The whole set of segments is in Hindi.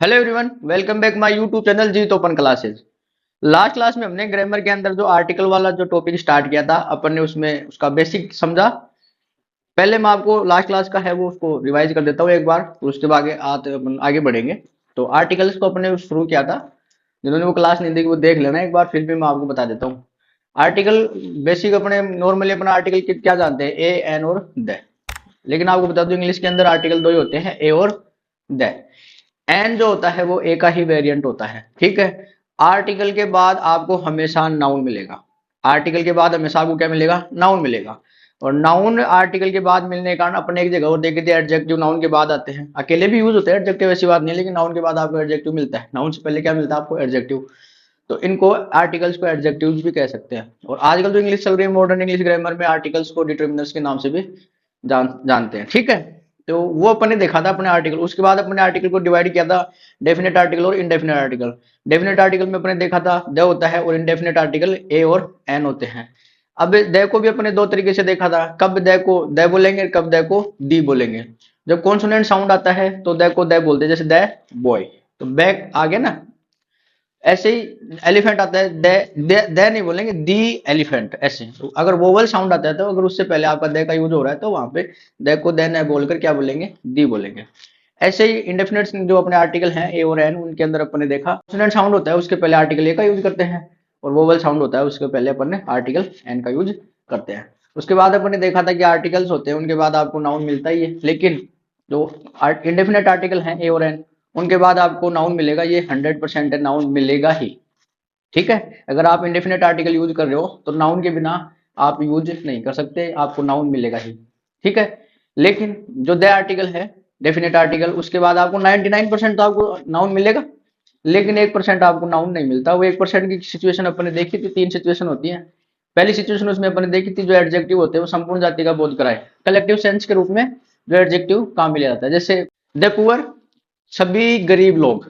Hello everyone, welcome back my YouTube channel Jeet open classes. Last class में हमने ग्रामर के अंदर जो आर्टिकल वाला जो टॉपिक स्टार्ट किया था अपन ने उसमें उसका बेसिक समझा। पहले मैं आपको लास्ट क्लास का है वो उसको रिवाइज कर देता हूँ एक बार, फिर उसके बाद आगे अपन आगे बढ़ेंगे। तो आर्टिकल्स को अपने शुरू किया था। जिन्होंने वो क्लास नहीं देखी वो देख लेना एक बार, फिर भी मैं आपको बता देता हूँ। आर्टिकल बेसिक अपने नॉर्मली अपना आर्टिकल क्या जानते हैं, ए एन और द। लेकिन आपको बता दूं इंग्लिश के अंदर आर्टिकल दो ही होते हैं, ए और द। एन जो होता है वो ए का ही वेरिएंट होता है, ठीक है। आर्टिकल के बाद आपको हमेशा नाउन मिलेगा। आर्टिकल के बाद हमेशा आपको क्या मिलेगा, नाउन मिलेगा। और नाउन आर्टिकल के बाद मिलने के कारण अपने एक जगह और देखे थे एडजेक्टिव नाउन के बाद आते हैं, अकेले भी यूज होते हैं एडजेक्टिव, ऐसी बात नहीं है, लेकिन नाउन के बाद आपको एडजेक्टिव मिलता है। नाउन से पहले क्या मिलता है आपको, एडजेक्टिव। तो इनको आर्टिकल्स को एडजेक्टिव्स भी कह सकते हैं। और आजकल जो इंग्लिश चल रही है मॉडर्न इंग्लिश ग्रामर में आर्टिकल्स को डिटर्मिनर्स के नाम से भी जानते हैं, ठीक है। तो वो अपन ने देखा था अपने आर्टिकल। उसके बाद अपने आर्टिकल को डिवाइड किया था डेफिनेट आर्टिकल और इनडेफिनेट आर्टिकल। डेफिनेट आर्टिकल में अपने देखा था द होता है, और इनडेफिनेट आर्टिकल ए और एन होते हैं। अब द को भी अपने दो तरीके से देखा था, कब द को द बोलेंगे, कब द को दी बोलेंगे। जब कॉन्सोनेंट साउंड आता है तो द को द बोलते हैं, जैसे द बॉय, तो बैक आ गया ना। ऐसे ही एलिफेंट आता है, दे नहीं बोलेंगे, दी एलिफेंट। ऐसे तो अगर वोवल साउंड आता है तो अगर उससे पहले आपका दे का यूज हो रहा है तो वहां पे दे को दे न बोलकर क्या बोलेंगे, दी बोलेंगे। ऐसे ही इंडेफिनेट जो अपने आर्टिकल हैं ए और एन, उनके अंदर अपन ने देखा कॉन्सोनेंट साउंड होता है उसके पहले आर्टिकल ए का यूज करते हैं, और वोवल साउंड होता है उसके पहले अपन ने आर्टिकल एन का यूज करते हैं। उसके बाद अपन ने देखा था कि आर्टिकल्स होते हैं उनके बाद आपको नाउन मिलता ही है, लेकिन जो इंडेफिनेट आर्टिकल हैं ए और एन, उनके बाद आपको नाउन मिलेगा, ये 100% नाउन मिलेगा ही, ठीक है। अगर आप इंडेफिनेट आर्टिकल यूज कर रहे हो तो नाउन के बिना आप यूज नहीं कर सकते, आपको नाउन मिलेगा ही, ठीक है। लेकिन जो द आर्टिकल है, डेफिनेट आर्टिकल, उसके बाद आपको 99% तो आपको नाउन मिलेगा, लेकिन 1% आपको नाउन नहीं मिलता। वो 1% की सिचुएशन अपन ने देखी थी, तीन सिचुएशन होती है। पहली सिचुएशन उसमें अपन ने देखी थी, जो एडजेक्टिव होते हैं वो संपूर्ण जाति का बोध कराए, कलेक्टिव सेंस के रूप में जो एडजेक्टिव काम में लिया जाता है, जैसे द पुअर सभी गरीब लोग,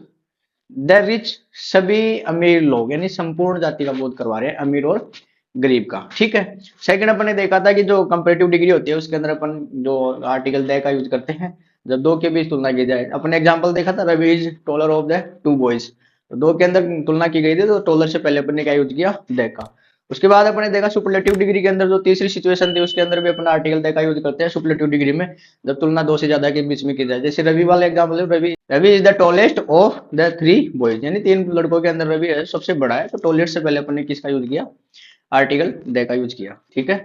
द रिच सभी अमीर लोग, यानी संपूर्ण जाति का बोध करवा रहे हैं, अमीर और गरीब का, ठीक है। सेकंड अपन ने देखा था कि जो कंपेरेटिव डिग्री होती है उसके अंदर अपन जो आर्टिकल द का यूज करते हैं जब दो के बीच तुलना की जाए। अपन एग्जांपल देखा था, Ravi is taller of the two boys, तो दो के अंदर तुलना की गई थी तो टॉलर से पहले अपन ने क्या यूज किया, द का। उसके बाद अपन ने देखा सुपरलेटिव डिग्री के अंदर जो तीसरी सिचुएशन थी उसके अंदर भी अपन आर्टिकल द का यूज करते हैं सुपरलेटिव डिग्री में, जब तुलना दो से ज्यादा के बीच में की जाए। जैसे रवि वाला एग्जाम्पल है, Ravi Ravi is the tallest of the three boys, यानी तीन लड़कों के अंदर रवि है सबसे बड़ा है, तो टॉलेस्ट से पहले अपन ने किसका यूज किया, आर्टिकल द का यूज किया, ठीक है।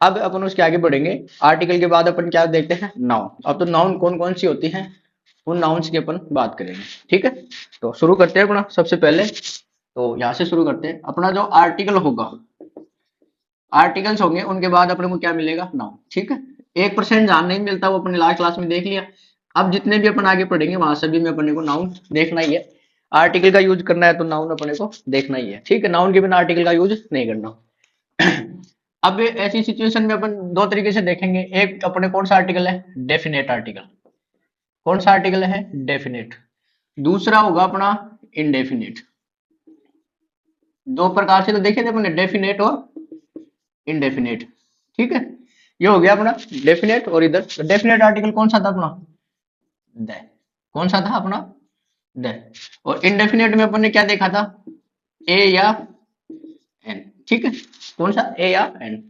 अब अपन उसके आगे बढ़ेंगे। आर्टिकल के बाद अपन क्या देखते हैं, नाउन। अब तो नाउन कौन कौन सी होती हैं, उन नाउन्स की अपन बात करेंगे, ठीक है। तो शुरू करते हैं अपना, सबसे पहले तो यहाँ से शुरू करते हैं। अपना जो आर्टिकल होगा, आर्टिकल्स होंगे उनके बाद अपने को क्या मिलेगा, नाउन, ठीक है। 1% जहां नहीं मिलता वो अपने लास्ट क्लास में देख लिया। अब जितने भी अपन आगे पढ़ेंगे वहां सभी में अपने को नाउन देखना ही है। आर्टिकल का यूज करना है तो नाउन अपने को देखना ही है, ठीक है। नाउन के बिना आर्टिकल का यूज नहीं करना। अब ऐसी सिचुएशन में अपन दो तरीके से देखेंगे। एक अपने कौन सा आर्टिकल है, डेफिनेट आर्टिकल। कौन सा आर्टिकल है, डेफिनेट। दूसरा होगा अपना इनडेफिनेट। दो प्रकार से तो देखे थे अपने, डेफिनेट और इनडेफिनेट, ठीक है। ये हो गया अपना डेफिनेट। और इधर डेफिनेट आर्टिकल कौन सा था अपना, द। कौन सा था अपना, द। और इनडेफिनेट में अपन ने क्या देखा था, ए या एन, ठीक है। कौन सा, ए या एन।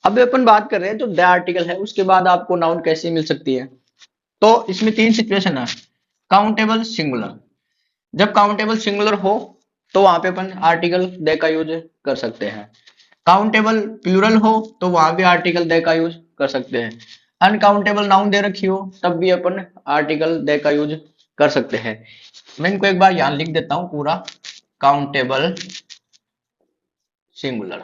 अब अपन बात कर रहे हैं जो द आर्टिकल है उसके बाद आपको नाउन कैसे मिल सकती है। तो इसमें तीन सिचुएशन है। काउंटेबल सिंगुलर, जब काउंटेबल सिंगुलर हो तो वहां पे अपन आर्टिकल द का यूज कर सकते हैं। काउंटेबल प्लूरल हो तो वहां भी आर्टिकल द का यूज कर सकते हैं। अनकाउंटेबल नाउन दे रखी हो तब भी अपन आर्टिकल द का यूज कर सकते हैं। मैं इनको एक बार यहां लिख देता हूं पूरा, काउंटेबल सिंगुलर,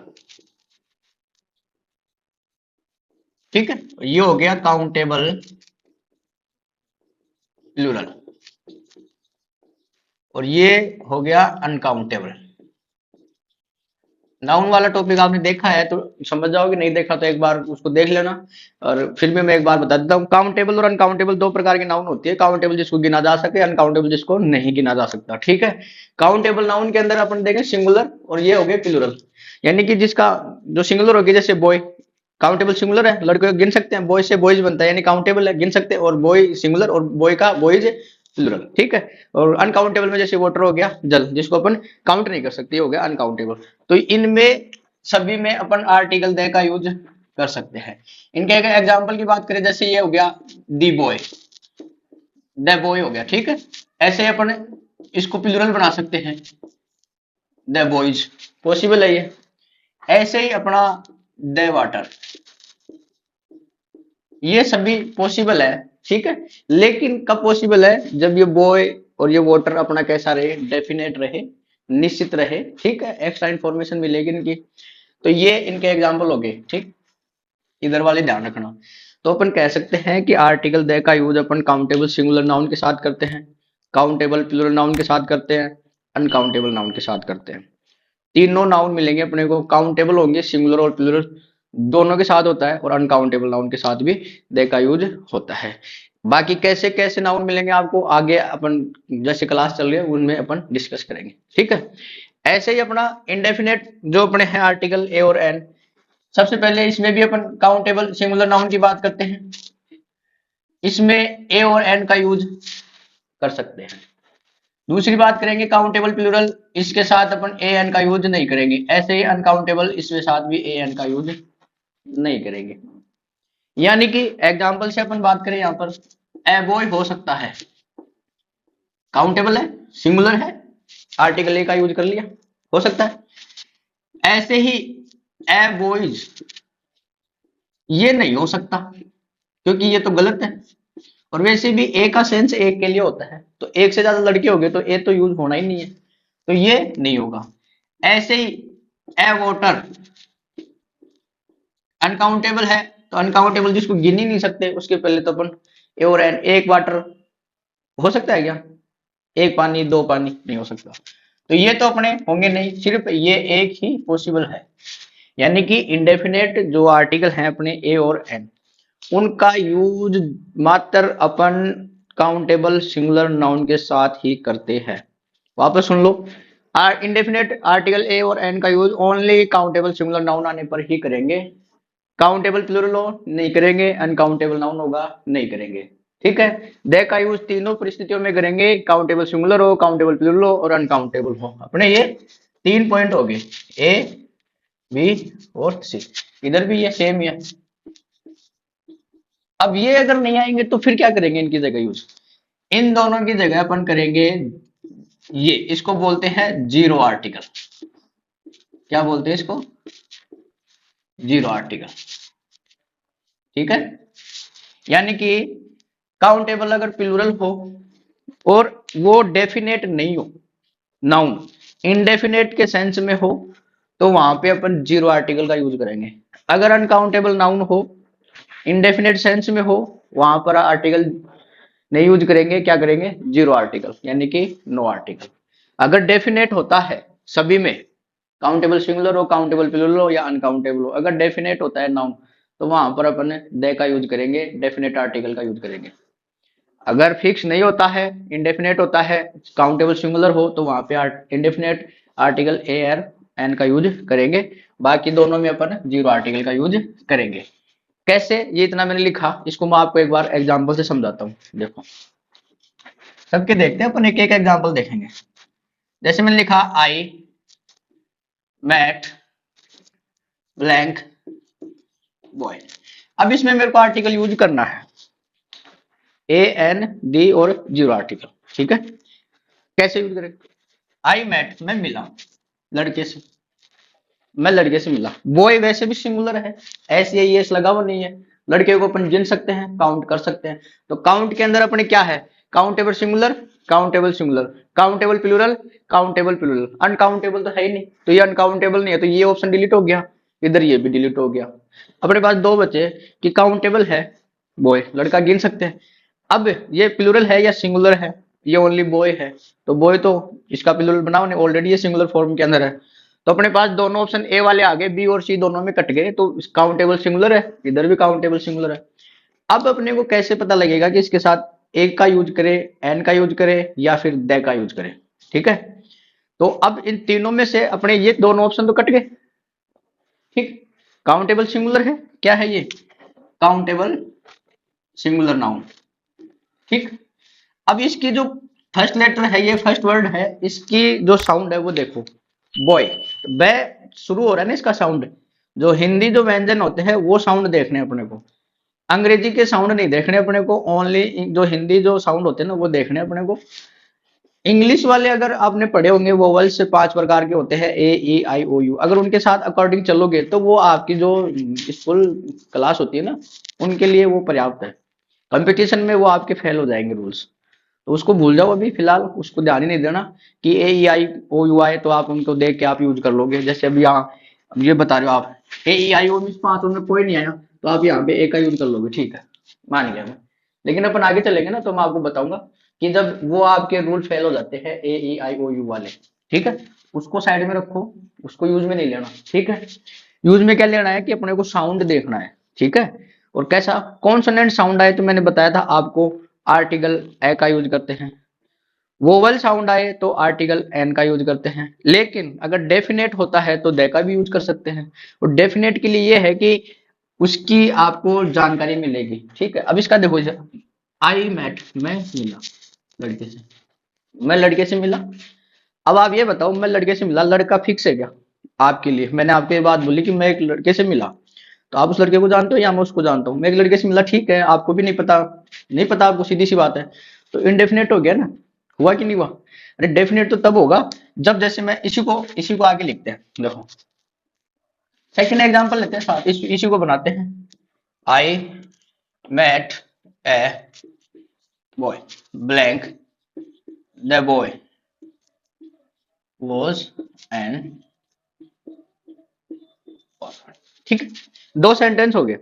ठीक है। ये हो गया काउंटेबल प्लूरल, और ये हो गया अनकाउंटेबल। नाउन वाला टॉपिक आपने देखा है तो समझ जाओगे, नहीं देखा तो एक बार उसको देख लेना। और फिर भी मैं एक बार बता देता हूँ, काउंटेबल और अनकाउंटेबल दो प्रकार की नाउन होती है। काउंटेबल जिसको गिना जा सके, अनकाउंटेबल जिसको नहीं गिना जा सकता, ठीक है। काउंटेबल नाउन के अंदर अपन देखें सिंगुलर, और ये हो गए प्लूरल, यानी कि जिसका जो सिंगुलर होगी, जैसे बॉय काउंटेबल सिंगुलर है, लड़के को गिन सकते हैं, बॉय से बॉयज बनता है यानी काउंटेबल है, गिन सकते हैं। और बॉय सिंगुलर, और बॉय का बॉयज प्लूरल, ठीक है। और अनकाउंटेबल में जैसे वाटर हो गया, जल, जिसको अपन काउंट नहीं कर सकते, ये हो गया अनकाउंटेबल। तो इनमें सभी में अपन आर्टिकल दे का यूज कर सकते हैं। इनके एक एग्जांपल की बात करें, जैसे ये हो गया दी बॉय, द बॉय हो गया, ठीक है। ऐसे अपन इसको प्लूरल बना सकते हैं, द बॉयज, पॉसिबल है ये। ऐसे ही अपना द वाटर, ये सभी पॉसिबल है, ठीक है। लेकिन कब पॉसिबल है, जब ये बॉय और ये वाटर अपना कैसा रहे, डेफिनेट रहे, निश्चित रहे, ठीक है, एक्स्ट्रा इंफॉर्मेशन मिलेगी इनकी। तो ये इनके एग्जाम्पल हो गए, ठीक। इधर वाले ध्यान रखना। तो अपन कह सकते हैं कि आर्टिकल दे का यूज अपन काउंटेबल सिंगुलर नाउन के साथ करते हैं, काउंटेबल प्लूरल नाउन के साथ करते हैं, अनकाउंटेबल नाउन के साथ करते हैं। तीनों नाउन मिलेंगे अपने को, काउंटेबल होंगे सिंगुलर और प्लूरल दोनों के साथ होता है, और अनकाउंटेबल नाउन के साथ भी दे का यूज होता है। बाकी कैसे कैसे नाउन मिलेंगे आपको आगे अपन जैसे क्लास चल रही है उनमें अपन डिस्कस करेंगे, ठीक है। ऐसे ही अपना इंडेफिनेट जो अपने हैं आर्टिकल ए और एन, सबसे पहले इसमें भी अपन काउंटेबल सिंगुलर नाउन की बात करते हैं। इसमें ए और एन का यूज कर सकते हैं। दूसरी बात करेंगे काउंटेबल प्लूरल, इसके साथ अपन ए एन का यूज नहीं करेंगे। ऐसे ही अनकाउंटेबल, इसके साथ भी ए एन का यूज नहीं करेंगे। यानी कि एग्जाम्पल से अपन बात करें, यहां पर ए बॉय हो सकता है, काउंटेबल है, सिंगुलर है, आर्टिकल ए का यूज कर लिया, हो सकता है। ऐसे ही ए बॉयज, ये नहीं हो सकता क्योंकि ये तो गलत है। और वैसे भी ए का सेंस एक के लिए होता है, तो एक से ज्यादा लड़के हो गए तो ए तो यूज होना ही नहीं है, तो ये नहीं होगा। ऐसे ही ए वोटर अनकाउंटेबल है, तो अनकाउंटेबल जिसको गिन ही नहीं सकते, उसके पहले तो अपन ए और एन, एक वाटर हो सकता है क्या, एक पानी दो पानी नहीं हो सकता, तो ये तो अपने होंगे नहीं, सिर्फ ये एक ही पॉसिबल है। यानी कि इंडेफिनेट जो आर्टिकल हैं अपने ए और एन, उनका यूज मात्र अपन काउंटेबल सिंगुलर नाउन के साथ ही करते हैं। वापस सुन लो, इंडेफिनेट आर्टिकल ए और एन का use only countable singular noun आने पर ही करेंगे। काउंटेबल प्लूरल हो नहीं करेंगे, अनकाउंटेबल नाउन होगा नहीं करेंगे, ठीक है। दे का यूज तीनों परिस्थितियों में करेंगे, काउंटेबल सिंगुलर हो, काउंटेबल प्लूरल हो और अनकाउंटेबल हो। अपने ये तीन पॉइंट हो गए, ए बी और सी। इधर भी ये सेम ही है। अब ये अगर नहीं आएंगे तो फिर क्या करेंगे इनकी जगह यूज, इन दोनों की जगह अपन करेंगे ये, इसको बोलते हैं जीरो आर्टिकल। क्या बोलते हैं इसको, जीरो आर्टिकल, ठीक है। यानी कि काउंटेबल अगर प्लूरल हो और वो डेफिनेट नहीं हो, नाउन इनडेफिनेट के सेंस में हो, तो वहां पे अपन जीरो आर्टिकल का यूज करेंगे। अगर अनकाउंटेबल नाउन हो, इनडेफिनेट सेंस में हो, वहां पर आर्टिकल नहीं यूज करेंगे, क्या करेंगे, जीरो आर्टिकल, यानी कि नो आर्टिकल। अगर डेफिनेट होता है सभी में, काउंटेबल सिंगुलर हो, काउंटेबल प्लूरल हो या अनकाउंटेबल हो, अगर डेफिनेट होता है नाउन, तो वहां पर अपन दे का यूज करेंगे, डेफिनेट आर्टिकल का यूज करेंगे। अगर फिक्स नहीं होता है, इंडेफिनेट होता है, काउंटेबल सिंगुलर हो, तो वहां पे indefinite article a or an का यूज करेंगे। बाकी दोनों में अपन जीरो आर्टिकल का यूज करेंगे। कैसे, ये इतना मैंने लिखा, इसको मैं आपको एक बार एग्जांपल से समझाता हूँ। देखो, सबके देखते हैं अपन, एक एक एग्जांपल देखेंगे। जैसे मैंने लिखा आई मैट ब्लैंक बॉय। अब इसमें मेरे को आर्टिकल यूज करना है, ए एन डी और जीरो आर्टिकल, ठीक है। कैसे यूज करें, आई मैट, मैं मिला लड़के से, मैं लड़के से मिला। बॉय वैसे भी सिंगुलर है, एस या एस लगा हुआ नहीं है, लड़के को अपन गिन सकते हैं, काउंट कर सकते हैं। तो काउंट के अंदर अपने क्या है, countable singular, countable singular, countable plural, countable plural, uncountable तो है ही नहीं, तो ये अनकाउंटेबल नहीं है, तो ये ऑप्शन डिलीट हो गया, इधर ये भी डिलीट हो गया। अपने पास दो बचे कि काउंटेबल है बॉय, लड़का गिन सकते हैं। अब ये प्लूरल है या सिंगुलर है, ये ओनली बॉय है, तो बॉय तो इसका प्लूरल बनाओ नहीं, ऑलरेडी ये सिंगुलर फॉर्म के अंदर है। तो अपने पास दोनों ऑप्शन ए वाले आ गए, बी और सी दोनों में कट गए, तो काउंटेबल सिंगुलर है, इधर भी काउंटेबल सिंगुलर है। अब अपने को कैसे पता लगेगा कि इसके साथ एक का यूज करे, एन का यूज करे या फिर द का यूज करे, ठीक है। तो अब इन तीनों में से अपने ये दोनों ऑप्शन तो कट गए, ठीक। काउंटेबल सिंगुलर है, क्या है ये, काउंटेबल सिंगुलर नाउन, ठीक। अब इसकी जो फर्स्ट लेटर है, ये फर्स्ट वर्ड है, इसकी जो साउंड है वो देखो, बॉय, ब शुरू हो रहा है ना इसका साउंड। जो हिंदी जो व्यंजन होते हैं वो साउंड देखने हैं अपने को, अंग्रेजी के साउंड नहीं देखने अपने को, ओनली जो हिंदी जो साउंड होते हैं ना वो देखने अपने को। इंग्लिश वाले अगर आपने पढ़े होंगे, वोवल्स से 5 प्रकार के होते हैं, ए ई आई ओ यू, अगर उनके साथ अकॉर्डिंग चलोगे तो वो आपकी जो स्कूल क्लास होती है ना, उनके लिए वो पर्याप्त है। कंपटीशन में वो आपके फेल हो जाएंगे रूल्स, तो उसको भूल जाओ अभी फिलहाल, उसको ध्यान ही नहीं देना कि ए ई आई ओ यू आए तो आप उनको देख के आप यूज कर लोगे। जैसे अभी यहाँ अब ये बता रहे हो आप, ए ई आई ओ में 5 में कोई नहीं आया तो आप यहाँ पे ए का यूज कर लोगे, ठीक है, मान गया मैं। लेकिन अपन आगे चलेंगे ना तो मैं आपको बताऊंगा कि जब वो आपके रूल फेल हो जाते हैं ए ई आई ओ यू वाले, ठीक है, उसको साइड में रखो, उसको यूज में नहीं लेना, ठीक है। यूज में क्या लेना है कि अपने को साउंड देखना है, ठीक है। और कैसा कॉन्सोनेंट साउंड आए तो मैंने बताया था आपको, आर्टिकल ए का यूज करते हैं। वोवल साउंड आए तो आर्टिकल एन का यूज करते हैं। लेकिन अगर डेफिनेट होता है तो दे का भी यूज कर सकते हैं। और डेफिनेट के लिए ये है कि उसकी आपको जानकारी मिलेगी, ठीक है। अब इसका देखो, आई मेट, मैं मिला लड़के से, मैं लड़के से मिला। अब आप ये बताओ, मैं लड़के से मिला, लड़का फिक्स है क्या आपके लिए? मैंने आपको ये बात बोली कि मैं एक लड़के से मिला, तो आप उस लड़के को जानते हो या मैं उसको जानता हूँ? मैं एक लड़के से मिला, ठीक है, आपको भी नहीं पता, नहीं पता आपको, सीधी सी बात है। तो इनडेफिनेट हो गया ना, हुआ कि नहीं हुआ? अरे डेफिनेट तो तब होगा जब, जैसे मैं इसी को आगे लिखते हैं, देखो सेकंड एग्जांपल लेते हैं साथ, इसी को बनाते हैं। I met a boy, blank, the boy was an, ठीक है। दो सेंटेंस हो गए।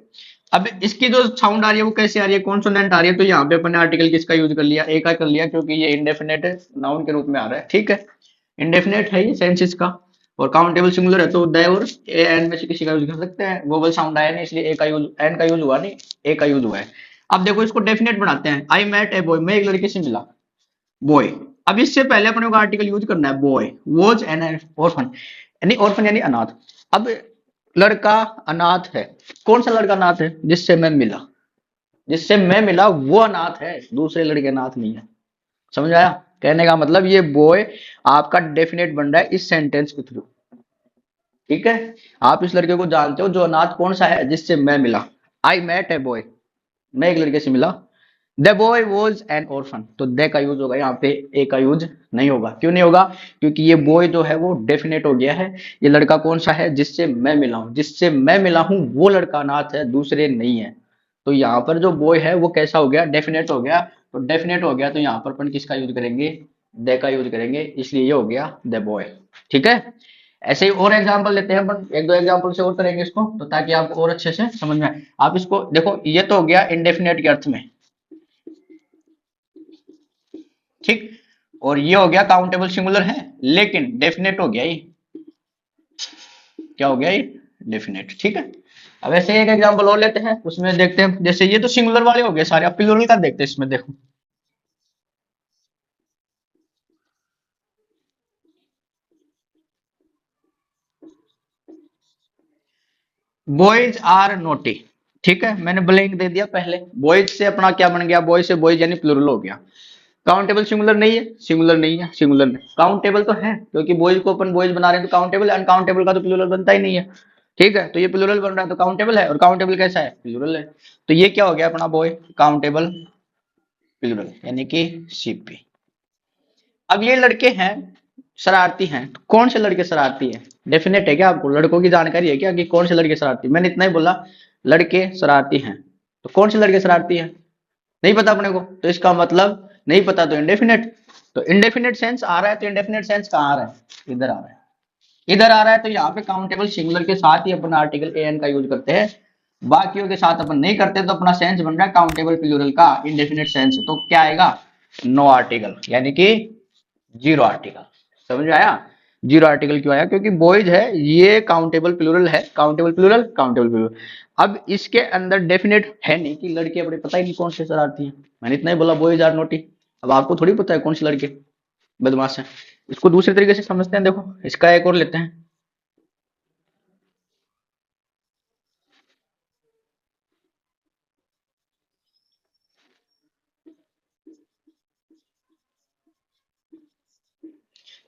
अब इसकी जो साउंड आ रही है वो कैसे आ रही है, कॉन्सोनेंट आ रही है, तो यहाँ पे अपने आर्टिकल किसका यूज कर लिया, ए का कर लिया, क्योंकि ये इंडेफिनेट नाउन के रूप में आ रहा है, ठीक है। इंडेफिनेट है ये सेंस इसका, और काउंटेबल सिंगुलर है तो द और ए एन में से किसी का यूज कर सकते हैं। वोवल साउंड आया नहीं इसलिए ए का यूज, एन का यूज हुआ नहीं, ए का यूज हुआ है। अब देखो इसको डेफिनेट बनाते हैं, आई मेट ए बॉय, मैं एक लड़के से मिला, बॉय। अब इससे पहले अपने को आर्टिकल यूज करना है, बॉय वॉज एन ऑर्फन, यानी ऑर्फन यानी अनाथ। अब लड़का अनाथ है, कौन सा लड़का अनाथ है? जिससे मैं मिला, जिससे मैं मिला वो अनाथ है, दूसरे लड़के अनाथ नहीं है। समझ आया? कहने का मतलब ये बॉय आपका डेफिनेट बन रहा है इस सेंटेंस के थ्रू, ठीक है। आप इस लड़के को जानते हो जो अनाथ कौन सा है, जिससे मैं मिला, आई मेट ए बॉय, मैं एक लड़के से मिला, the boy was N orphan, तो दे का यूज होगा यहाँ पे, ए का यूज नहीं होगा। क्यों नहीं होगा? क्योंकि ये बॉय जो है वो डेफिनेट हो गया है। ये लड़का कौन सा है? जिससे मैं मिला हूं, जिससे मैं मिला हूं वो लड़का अनाथ है, दूसरे नहीं है। तो यहाँ पर जो बॉय है वो कैसा हो गया? डेफिनेट हो गया। तो डेफिनेट हो गया तो यहाँ पर अपन किसका यूज करेंगे? दे का यूज करेंगे, इसलिए ये हो गया द बॉय, ठीक है। ऐसे ही और एग्जांपल लेते हैं अपन, एक दो एग्जांपल से और करेंगे इसको, तो ताकि आपको और अच्छे से समझ में आए। आप इसको देखो, ये तो हो गया इंडेफिनेट के अर्थ में, ठीक। और ये हो गया काउंटेबल सिंगुलर है, लेकिन डेफिनेट हो गया ये, क्या हो गया ये? डेफिनेट, ठीक है। अब ऐसे एक एग्जांपल और लेते हैं, उसमें देखते हैं, जैसे ये तो सिंगुलर वाले हो गए सारे, अब प्लूरल का देखते हैं इसमें, देखो बॉयज आर नोटी, ठीक है, मैंने ब्लैंक दे दिया पहले। बॉयज से अपना क्या बन गया? बॉय से बॉयज यानी प्लूरल हो गया। काउंटेबल सिंगुलर नहीं है, सिंगुलर नहीं है, सिंगुलर नहीं, काउंटेबल तो है क्योंकि बॉयज को अपन बॉयज बना रहे हैं तो काउंटेबल है, अनकाउंटेबल का तो प्लूरल बनता ही नहीं है, ठीक है। तो ये प्लूरल बन रहा है तो काउंटेबल है, और काउंटेबल कैसा है? प्लूरल है। तो ये क्या हो गया अपना बॉय, काउंटेबल प्लूरल, यानी कि सीपी। अब ये लड़के हैं शरारती हैं, तो कौन से लड़के शरारती हैं? डेफिनेट है क्या आपको? लड़कों की जानकारी है क्या कि कौन से लड़के शरारती? मैंने इतना ही बोला, लड़के शरारती हैं, तो कौन से लड़के शरारती हैं? नहीं पता अपने को, तो इसका मतलब नहीं पता तो इंडेफिनेट। तो इंडेफिनेट सेंस आ रहा है, तो इंडेफिनेट सेंस कहाँ आ रहा है? इधर आ रहा है, इधर आ रहा है, तो यहाँ पे काउंटेबल सिंगुलर के साथ ही अपन आर्टिकल ए एन का यूज करते हैं, बाकियों के साथ अपन नहीं करते। तो अपना सेंस बन रहा है काउंटेबल प्लूरल का इंडेफिनेट सेंस, तो क्या आएगा? नो आर्टिकल, यानी कि जीरो आर्टिकल। समझ में आया? जीरो आर्टिकल क्यों आया? क्योंकि बॉयज है, ये काउंटेबल प्लूरल है, काउंटेबल प्लूरल, काउंटेबल प्लूरल। अब इसके अंदर डेफिनेट है नहीं कि लड़के अपने, पता ही नहीं कौन से शरारती हैं, मैंने इतना ही बोला बॉयज आर नोटी। अब आपको थोड़ी पता है कौन से लड़के बदमाश है। इसको दूसरे तरीके से समझते हैं, देखो इसका एक और लेते हैं।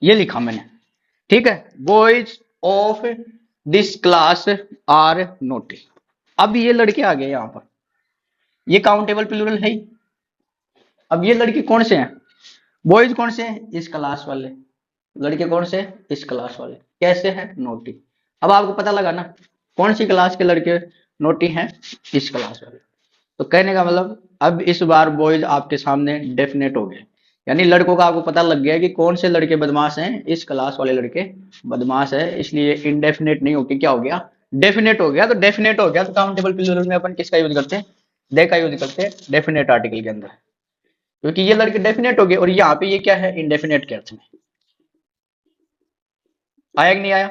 ये लिखा मैंने, ठीक है। Boys of this class are naughty. अब ये लड़के आ गए यहाँ पर, ये काउंटेबल प्लूरल है ही। अब ये लड़के कौन से हैं? बॉयज कौन से हैं? इस क्लास वाले। लड़के कौन से हैं? इस क्लास वाले। कैसे हैं? नोटी। अब आपको पता लगा ना कौन सी क्लास के लड़के नोटी हैं? इस क्लास वाले। तो कहने का मतलब अब इस बार बॉयज आपके सामने डेफिनेट हो गए, यानी लड़कों का आपको पता लग गया कि कौन से लड़के बदमाश हैं। इस क्लास वाले लड़के बदमाश है, इसलिए इनडेफिनेट नहीं होके क्या हो गया? डेफिनेट हो गया। तो डेफिनेट हो गया तो काउंटेबल प्लूरल में अपन किसका यूज करते हैं? दे का यूज करते हैं डेफिनेट आर्टिकल के अंदर, क्योंकि ये लड़के डेफिनेट हो गए और यहाँ पे ये क्या है? इनडेफिनेट के अर्थ में। आया कि नहीं आया?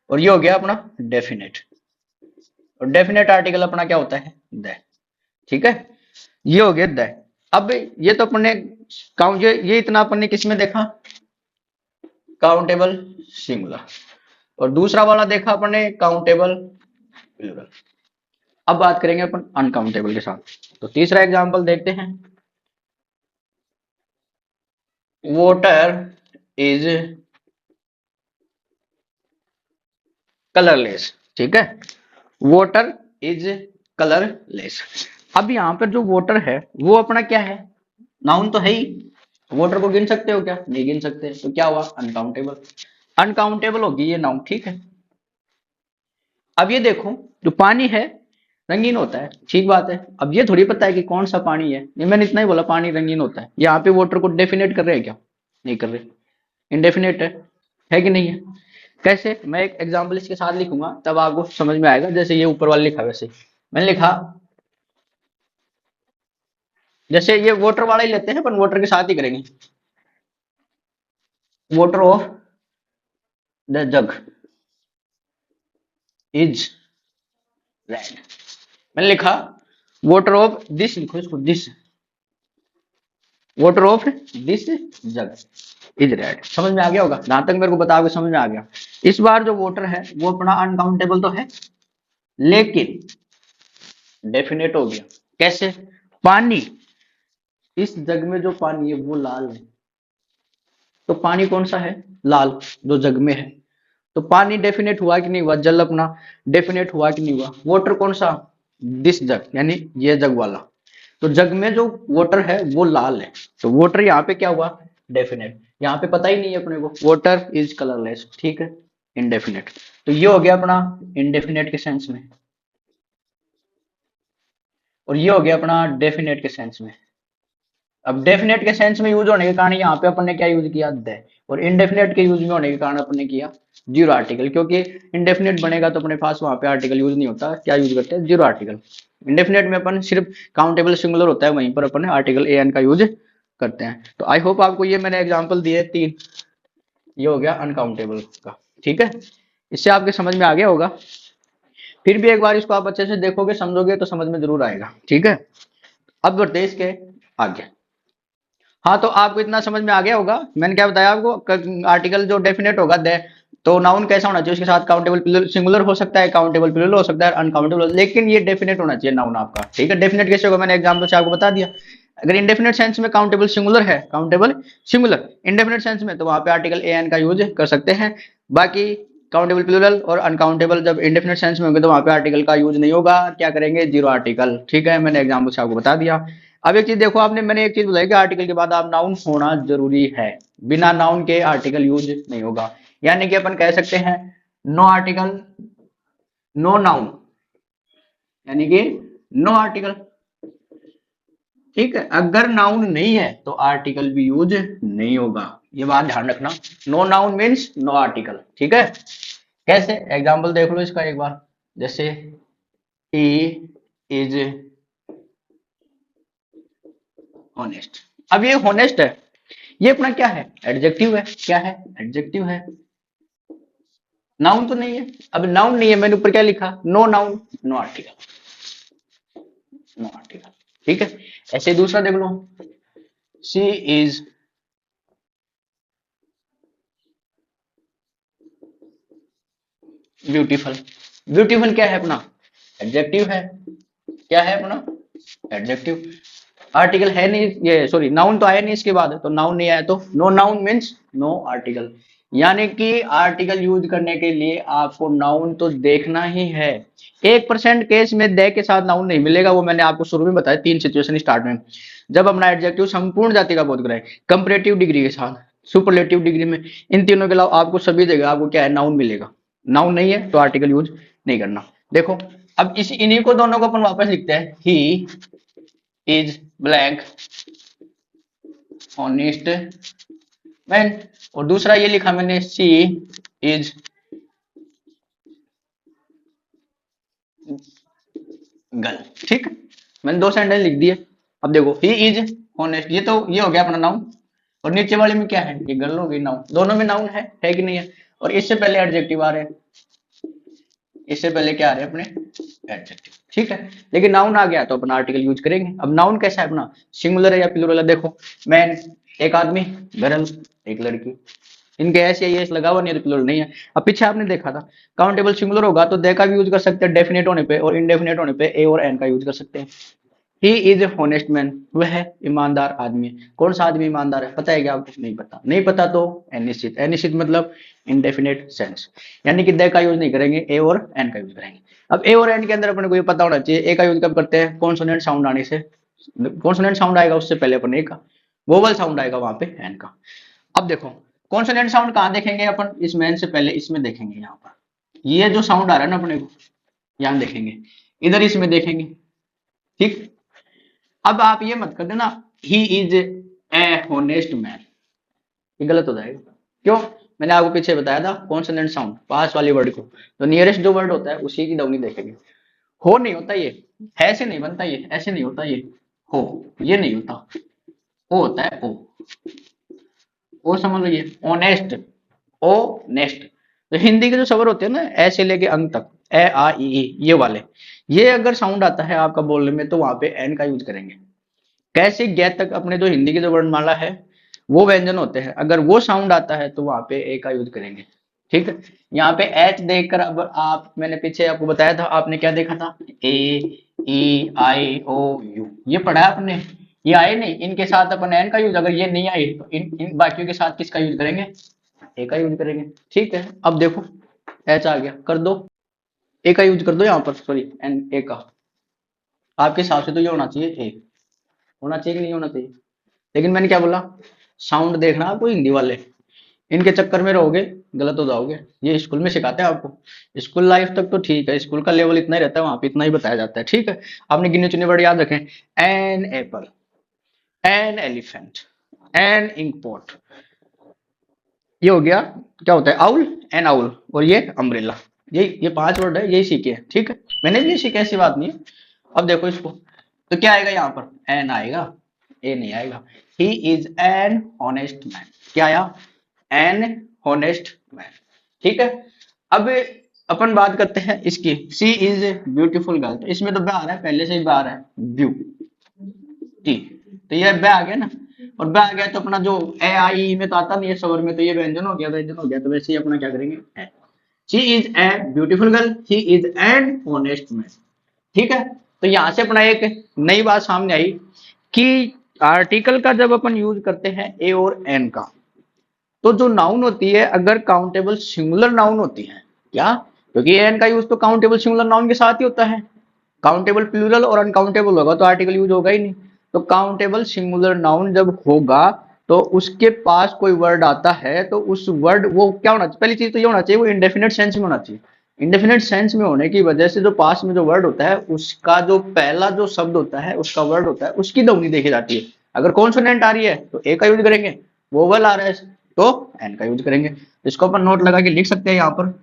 और ये हो गया अपना डेफिनेट। और डेफिनेट आर्टिकल अपना क्या होता है? द। ठीक है, ये हो गया द। अब ये तो अपन ने काउंट, ये इतना अपन ने किस में देखा? Countable singular. और दूसरा वाला देखा अपन ने काउंटेबल प्लूरल। अब बात करेंगे अपन अनकाउंटेबल के साथ। तो तीसरा एग्जांपल देखते हैं। Water is colourless. ठीक है, वाटर इज कलरलेस। अब यहाँ पर जो वाटर है वो अपना क्या है? नाउन तो है ही। वाटर को गिन सकते हो क्या? नहीं गिन सकते, तो क्या हुआ? अनकाउंटेबल। अनकाउंटेबल होगी ये नाउन, ठीक है। अब ये देखो, जो पानी है रंगीन होता है, ठीक बात है। अब ये थोड़ी पता है कि कौन सा पानी है, ये मैंने इतना ही बोला पानी रंगीन होता है। यहाँ पे वाटर को डेफिनेट कर रहे हैं क्या? नहीं कर रहे, इनडेफिनेट है कि नहीं है? कैसे? मैं एक एग्जांपल इसके साथ लिखूंगा तब आपको समझ में आएगा। जैसे ये ऊपर वाला लिखा, वैसे मैंने लिखा, जैसे ये वाटर वाला ही लेते हैं, पर वाटर के साथ ही करेंगे। Water of the jug is red. मैंने लिखा वाटर ऑफ दिस, लिखो इसको this, water of this jug is red. समझ में आ गया होगा जहां तक मेरे को बताओगे, समझ में आ गया। इस बार जो वाटर है वो अपना अनकाउंटेबल तो है, लेकिन डेफिनेट हो गया। कैसे? पानी, इस जग में जो पानी है वो लाल है, तो पानी कौन सा है? लाल, जो जग में है। तो पानी डेफिनेट हुआ कि नहीं हुआ? जल अपना डेफिनेट हुआ कि नहीं हुआ? वाटर कौन सा? दिस जग, यानी ये जग वाला। तो जग में जो वाटर है वो लाल है, तो वाटर यहाँ पे क्या हुआ? डेफिनेट। यहाँ पे पता ही नहीं है अपने को, वाटर इज कलरलेस, ठीक है, इनडेफिनेट। तो ये हो गया अपना इनडेफिनेट के सेंस में, और ये हो गया अपना डेफिनेट के सेंस में। अब डेफिनेट के सेंस में यूज होने के कारण यहाँ पे अपन ने क्या यूज किया? द। और इनडेफिनेट के यूज में होने के कारण अपन ने किया जीरो आर्टिकल, क्योंकि इनडेफिनेट बनेगा तो अपने पास वहां पे आर्टिकल यूज नहीं होता। क्या यूज करते हैं? Zero article. इंडेफिनेट में अपन सिर्फ काउंटेबल सिंगुलर होता है, वहीं पर अपन आर्टिकल ए एन का यूज करते हैं। तो आई होप आपको ये मैंने एग्जांपल दिए तीन, ये हो गया अनकाउंटेबल का, ठीक है। इससे आपके समझ में आ गया होगा। फिर भी एक बार इसको आप अच्छे से देखोगे, समझोगे तो समझ में जरूर आएगा, ठीक है। अब बढ़ते हैं इसके आगे। हाँ, तो आपको इतना समझ में आ गया होगा। मैंने क्या बताया आपको? आर्टिकल जो डेफिनेट होगा दे, तो नाउन कैसा होना चाहिए? उसके साथ काउंटेबल सिंगुलर हो सकता है, काउंटेबल प्लूरल हो सकता है, अनकाउंटेबल, लेकिन ये डेफिनेट होना चाहिए नाउन आपका, ठीक है। डेफिनेट कैसे होगा? मैंने एग्जांपल से आपको बता दिया। अगर इंडेफिनेट सेंस में काउंटेबल सिंगुलर है, काउंटेबल सिंगुलर इंडेफिनेट सेंस में, तो वहां पे आर्टिकल ए एन का यूज कर सकते हैं। बाकी काउंटेबल प्लूरल और अनकाउंटेबल जब इंडेफिनेट सेंस में होंगे तो वहां पे आर्टिकल का यूज नहीं होगा। क्या करेंगे? जीरो आर्टिकल, ठीक है। मैंने एग्जांपल से आपको बता दिया। अब एक चीज देखो, आपने, मैंने एक चीज बताई कि आर्टिकल के बाद आप नाउन होना जरूरी है, बिना नाउन के आर्टिकल यूज नहीं होगा। यानी कि अपन कह सकते हैं नो आर्टिकल नो नाउन, यानी कि नो आर्टिकल, ठीक है। अगर नाउन नहीं है तो आर्टिकल भी यूज नहीं होगा, ये बात ध्यान रखना। No noun means no article, ठीक है। कैसे? एग्जाम्पल देख लो इसका एक बार। जैसे ही इज ऑनेस्ट। अब ये होनेस्ट है, ये अपना क्या है? एडजेक्टिव है। क्या है? एडजेक्टिव है, नाउन तो नहीं है। अब नाउन नहीं है, मैंने ऊपर क्या लिखा? No noun no article, no article, ठीक है। ऐसे ही दूसरा देख लो, शी इज ब्यूटीफुल। ब्यूटीफुल क्या है अपना? एडजेक्टिव है। क्या है अपना? एडजेक्टिव। आर्टिकल है नहीं, ये सॉरी नाउन तो आया नहीं इसके बाद, तो नाउन नहीं आया तो no noun means no article. यानी कि आर्टिकल यूज करने के लिए आपको नाउन तो देखना ही है। 1% केस में दे के साथ नाउन नहीं मिलेगा, वो मैंने आपको शुरू में बताया, 3 सिचुएशन स्टार्ट में। जब अपना एडजेक्टिव संपूर्ण जाति का बोध कराए, कंपैरेटिव डिग्री के साथ, सुपरलेटिव डिग्री में, इन तीनों के अलावा आपको सभी जगह आपको क्या है, नाउन मिलेगा। नाउन नहीं है तो आर्टिकल यूज नहीं करना। देखो, अब इस इन्हीं को दोनों को अपन वापस लिखते हैं, he is black honest man, और दूसरा ये लिखा मैंने, सी इज गर्ल। ठीक, मैंने 2 सेंटेंस लिख दिए। अब देखो, ही इज ऑनेस्ट, ये तो ये हो गया अपना नाउन, और नीचे वाले में क्या है, ये गर्ल हो गई नाउन। दोनों में नाउन है कि नहीं है? और इससे पहले एडजेक्टिव आ रहे हैं, इससे पहले क्या आ रहे हैं अपने, एडजेक्टिव। ठीक है, लेकिन नाउन आ गया तो अपना आर्टिकल यूज करेंगे। अब नाउन कैसा है अपना, सिंगुलर है या प्लूरल है? देखो, मैन एक आदमी, गर्ल एक लड़की, इनके ऐसे ये लगा हुआ नहीं है तो प्लूरल नहीं है। अब पीछे आपने देखा था, काउंटेबल सिंगुलर होगा तो दे का भी यूज कर सकते हैं डेफिनेट होने पे, और इनडेफिनेट होने पे ए और एन का यूज कर सकते हैं। He is a honest man, वह है ईमानदार आदमी। कौन सा आदमी ईमानदार है, पता है क्या आपको? नहीं पता, नहीं पता तो अनिश्चित, अनिश्चित मतलब इनडेफिनेट सेंस, यानी कि दे का यूज नहीं करेंगे, ए और एन का यूज करेंगे। अब ए और एन के अंदर अपने को ये पता होना चाहिए, ए का यूज कब करते हैं, कॉन्सोनेंट साउंड आने से, कॉन्सोनेंट साउंड आएगा उससे पहले अपन ए का, वोवल साउंड आएगा वहां पे एन का। अब देखो, कॉन्सोनेंट साउंड कहाँ देखेंगे अपन, इस मैन से पहले इसमें देखेंगे, यहाँ पर ये जो साउंड आ रहा है ना अपने को, यहाँ देखेंगे, इधर इसमें देखेंगे। ठीक, अब आप ये मत कर देना, he is a honest man, ये गलत हो जाएगा। क्यों? मैंने आपको पीछे बताया था, कॉन्सोनेंट साउंड पास वाले वर्ड को, तो नियरेस्ट जो वर्ड होता है उसी की ध्वनि देखेंगे। हो नहीं होता ये, है से नहीं बनता ये, ऐसे नहीं होता ये, हो ये नहीं होता, ओ होता है ओ, ओ समझ लो, ये ऑनेस्ट, ओ नेस्ट। तो हिंदी के जो स्वर होते हैं ना, ए से लेके अंत तक, ए आ ई ये वाले, ये अगर साउंड आता है आपका बोलने में तो वहां पे एन का यूज करेंगे। कैसे गैत तक अपने जो हिंदी की जो वर्णमाला है, वो व्यंजन होते हैं, अगर वो साउंड आता है तो वहां पे ए का यूज करेंगे। ठीक है, यहाँ पे एच देखकर, अब आप, मैंने पीछे आपको बताया था, आपने क्या देखा था, ए ई आई ओ यू, ये पढ़ा है आपने, ये आए नहीं, इनके साथ अपन एन का यूज, अगर ये नहीं आई तो इन बाकियों के साथ किसका यूज करेंगे, ए का यूज करेंगे। ठीक है, अब देखो, एच आ गया, कर दो, ए का यूज कर दो यहाँ पर, सॉरी एन, ए का, आपके हिसाब से तो ये होना चाहिए ए, होना चाहिए कि नहीं होना चाहिए? लेकिन मैंने क्या बोला, साउंड देखना आपको, हिंदी वाले इनके चक्कर में रहोगे गलत हो जाओगे। ये स्कूल में सिखाते हैं आपको, स्कूल लाइफ तक तो ठीक है, स्कूल का लेवल इतना ही रहता है, वहां पे इतना ही बताया जाता है। ठीक है, आपने गिने चुने वर्ड याद रखें, an apple, an elephant, an inkpot, ये हो गया, क्या होता है आउल, एन आउल, और ये अम्ब्रेला। ये 5 वर्ड है, यही सीखे हैं। ठीक है, मैंने भी सीखे, ऐसी बात नहीं है। अब देखो इसको, तो क्या आएगा यहाँ पर, एन आएगा, ए नहीं आएगा। He is an honest man, क्या आया, एन होनेस्ट मैन। ठीक है, अब अपन बात करते हैं इसकी, सी इज ब्यूटीफुल गर्ल, तो इसमें तो ब आ रहा है, पहले से ही ब आ रहा है, ब्यूटी, तो ये ब आ गया ना, और ब आ गया तो अपना जो ए आई ई में तो आता नहीं है स्वर में, तो ये व्यंजन हो गया, व्यंजन हो गया, तो वैसे ही अपना क्या करेंगे, she is a beautiful girl, he is an honest man. ठीक है, तो यहां से अपना एक नई बात सामने आई कि आर्टिकल का जब अपन यूज करते हैं ए और एन का, तो जो नाउन होती है, अगर काउंटेबल सिंगुलर नाउन होती है, क्या, क्योंकि एन का यूज तो काउंटेबल सिंगुलर नाउन के साथ ही होता है, काउंटेबल प्लूरल और अनकाउंटेबल होगा तो आर्टिकल यूज होगा ही नहीं। तो काउंटेबल सिंगुलर नाउन जब होगा तो उसके पास कोई वर्ड आता है तो उस वर्ड वो क्या होना चाहिए, पहली चीज तो ये होना चाहिए वो इंडेफिनेट सेंस में होना चाहिए। इंडेफिनेट सेंस में होने की वजह से जो पास में जो वर्ड होता है उसका जो पहला जो शब्द होता है, उसका वर्ड होता है, उसकी ध्वनि देखी जाती है। अगर कॉन्सोनेंट आ रही है तो ए का यूज करेंगे, वोवल आ रहा है तो एन का यूज करेंगे। इसको अपन नोट लगा के लिख सकते हैं यहाँ पर,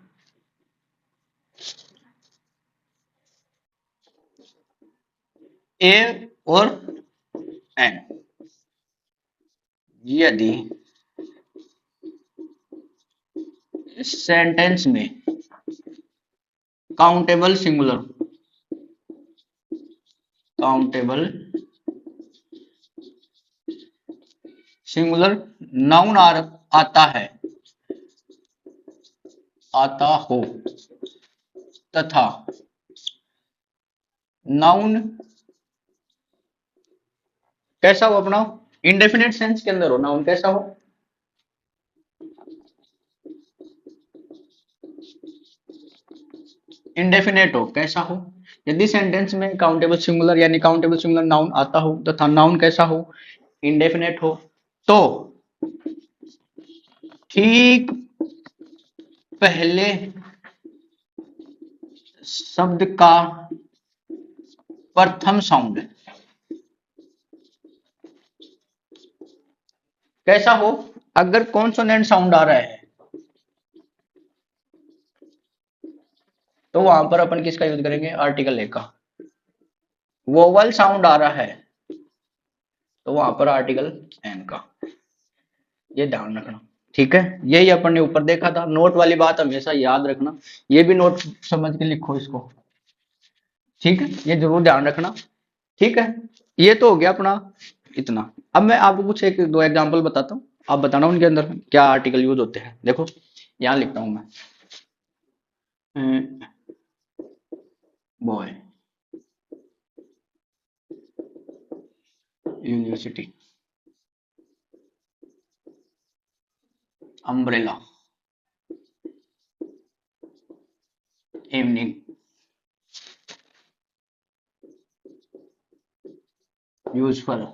ए और एन, यदि सेंटेंस में countable singular, countable singular noun आता है, आता हो, तथा नाउन कैसा हो अपना, इंडेफिनेट सेंस के अंदर हो नाउन कैसा हो, इंडेफिनेट हो कैसा हो। यदि सेंटेंस में काउंटेबल सिंगुलर यानी काउंटेबल सिंगुलर नाउन आता हो तथा नाउन कैसा हो, इंडेफिनेट हो, तो ठीक पहले शब्द का प्रथम साउंड कैसा हो, अगर कॉन्सोनेंट साउंड आ रहा है तो वहां पर अपन किसका यूज करेंगे, आर्टिकल ए का। वोवल साउंड आ रहा है तो वहां पर आर्टिकल एन का। ये ध्यान रखना, ठीक है। यही अपन ने ऊपर देखा था, नोट वाली बात हमेशा याद रखना, ये भी नोट समझ के लिखो इसको, ठीक है, ये जरूर ध्यान रखना, ठीक है। ये तो हो गया अपना इतना। अब मैं आपको कुछ एक दो एग्जांपल बताता हूँ, आप बताना उनके अंदर क्या आर्टिकल यूज होते हैं। देखो यहाँ लिखता हूं मैं, boy, university, umbrella, evening, useful,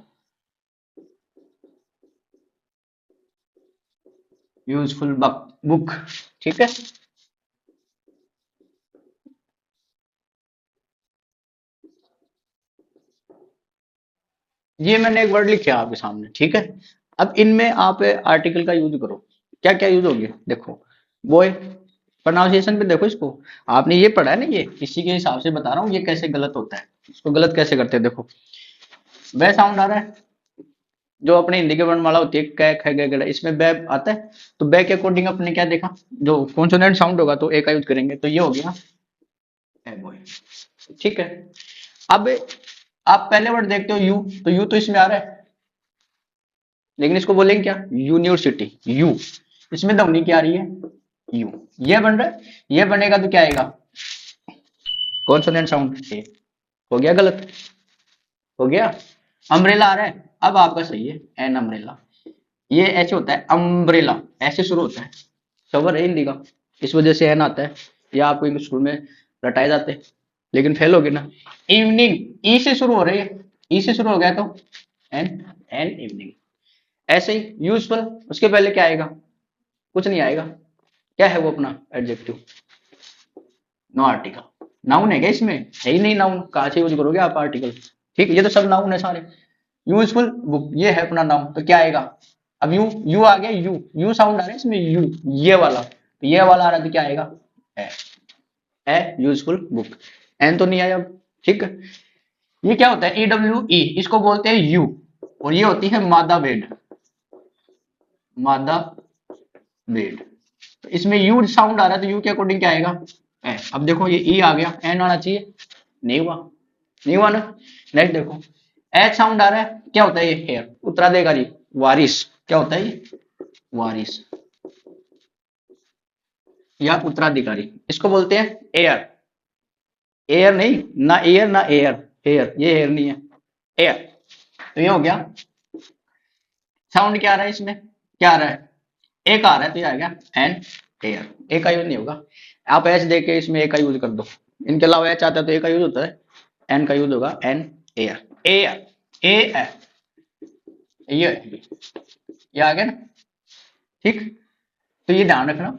useful book, ठीक है। ये मैंने एक वर्ड लिखे आपके सामने, ठीक है। अब इनमें आप आर्टिकल का यूज करो, क्या क्या यूज होंगे देखो। बॉय, प्रोनाउंसिएशन पे देखो इसको, आपने ये पढ़ा है ना, ये इसी के हिसाब से बता रहा हूँ ये कैसे गलत होता है, इसको गलत कैसे करते हैं देखो। बै साउंड आ रहा है, जो अपने हिंदी की वर्णमाला होती है कै ख ग घ, इसमें बै आता है, तो बै के अकॉर्डिंग अपने क्या देखा, जो कॉन्सोनेंट साउंड होगा तो ए का यूज करेंगे, तो ये हो गया ए बॉय, ठीक है। अब आप पहले वर्ड देखते हो यू, तो यू तो इसमें आ रहा है, लेकिन इसको बोलेंगे क्या, यूनिवर्सिटी, यू, इसमें ध्वनि क्या आ रही है, यू, ये बन रहा है, ये बनेगा तो क्या आएगा, कॉन्सोनेंट साउंड ए, हो गया गलत, हो गया। अम्ब्रेला आ रहा है, अब आपका सही है एन अम्ब्रेला, ये ऐसे होता है अम्ब्रेला, ऐसे शुरू होता है, सबर है हिंदी का, इस वजह से एन आता है, या आपको इंग्लिश स्कूल में रटाए जाते हैं, लेकिन फेल हो गए ना। इवनिंग, ई से शुरू हो रही है, ई से शुरू हो गया तो एन, एन इवनिंग। ऐसे ही यूजफुल, उसके पहले क्या आएगा, कुछ नहीं आएगा, क्या है वो अपना एडजेक्टिव, नो आर्टिकल, नाउन है क्या इसमें, है ही नहीं नाउन, कहाँ से यूज करोगे आप आर्टिकल, ठीक है, ये तो सब नाउन है सारे। यूजफुल बुक, ये है अपना नाउन, तो क्या आएगा, अब यू, यू आ गया, यू, यू साउंड आ रहा है इसमें, यू, ये वाला, तो ये वाला आ रहा है तो क्या आएगा, है, यूजफुल बुक, एन तो नहीं आया अब, ठीक है। ये क्या होता है, ई डब्ल्यू ई, इसको बोलते हैं यू, और ये होती है मादा बेड, मादा बेड, तो इसमें यू साउंड आ रहा है तो यू के अकॉर्डिंग क्या आएगा, ए। अब देखो ये ई आ गया, एन आना चाहिए, नहीं हुआ, नहीं हुआ ना। नेक्स्ट देखो, एच साउंड आ रहा है, क्या होता है ये, हेयर, उत्तराधिकारी, वारिस, क्या होता है ये, वारिस या उत्तराधिकारी, इसको बोलते हैं एयर, एयर नहीं, ना एयर ना एयर, हेयर, ये हेयर नहीं है, एयर, तो ये हो गया। साउंड क्या आ रहा है इसमें, क्या आ रहा है, ए का आ रहा है, तो ये आ गया एन एयर, ए का यूज नहीं होगा, आप एच दे के इसमें ए का यूज कर दो, इनके अलावा एच आता है तो ए का यूज होता है, एन का यूज होगा एन एयर, एयर, ए ये आ गया ना, ठीक। तो ये ध्यान रखना,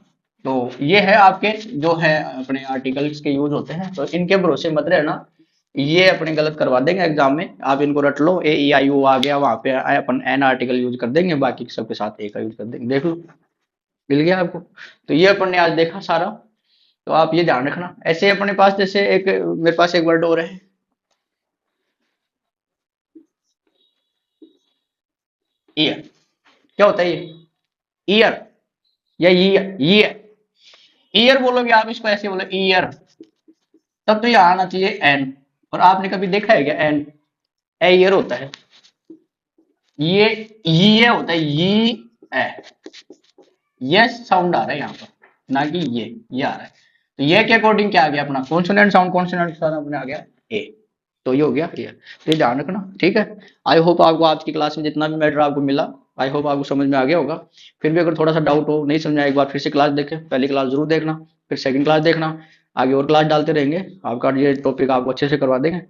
तो ये है आपके जो है अपने आर्टिकल्स के यूज होते हैं, तो इनके भरोसे मत रहना, ये अपने गलत करवा देंगे एग्जाम में, आप इनको रट लो, ए ई आई ओ आ गया, वहां पे अपन एन आर्टिकल यूज कर देंगे, बाकी सबके साथ ए का यूज कर देंगे, देख लो, मिल गया आपको। तो ये अपन ने आज देखा सारा, तो आप ये ध्यान रखना। ऐसे अपने पास जैसे एक, मेरे पास एक वर्ड और है, ईयर, क्या होता है ये, ईयर या ईयर, ईयर बोलोगे आप इसको, ऐसे बोलो ईयर, तब तो ये आना चाहिए एन, और आपने कभी देखा है क्या एन, ए ईयर होता है, ये होता है ए, ये साउंड आ रहा है यहाँ पर, ना कि ये आ रहा है, तो ये के अकॉर्डिंग क्या आ गया अपना कॉन्सोनेंट साउंड, कॉन्सोनेंट साउंड अपने आ गया ए, तो ये हो गया ये, तो ये ध्यान रखना, ठीक है। आई होप आपको आज की क्लास में जितना भी मैटर आपको मिला, आई होप आपको समझ में आ गया होगा। फिर भी अगर थोड़ा सा डाउट हो, नहीं समझ आए, एक बार फिर से क्लास देखें, पहली क्लास जरूर देखना, फिर सेकंड क्लास देखना, आगे और क्लास डालते रहेंगे, आपका ये टॉपिक आपको अच्छे से करवा देंगे।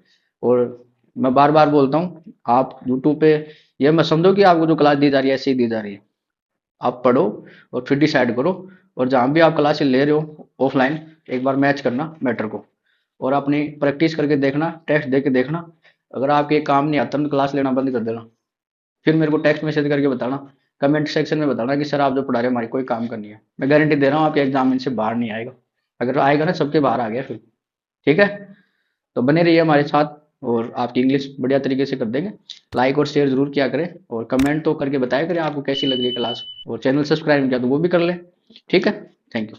और मैं बार बार बोलता हूँ, आप यूट्यूब पे ये मत समझो कि आपको जो क्लास दी जा रही है ऐसे ही दी जा रही है, आप पढ़ो और फिर डिसाइड करो। और जहाँ भी आप क्लासेस ले रहे हो ऑफलाइन, एक बार मैच करना मैटर को, और अपनी प्रैक्टिस करके देखना, टेस्ट दे के देखना। अगर आपके ये काम नहीं आता तो क्लास लेना बंद कर देना, फिर मेरे को टेक्स्ट मैसेज करके बताना, कमेंट सेक्शन में बताना कि सर आप जो पढ़ा रहे हो हमारी कोई काम करनी है। मैं गारंटी दे रहा हूँ आपके एग्जाम इनसे बाहर नहीं आएगा, अगर आएगा ना सबके बाहर आ गया फिर, ठीक है। तो बने रहिए हमारे साथ, और आपकी इंग्लिश बढ़िया तरीके से कर देंगे। लाइक और शेयर जरूर किया करें, और कमेंट तो करके बताया करें आपको कैसी लग रही है क्लास, और चैनल सब्सक्राइब किया तो वो भी कर लें, ठीक है। Thank you.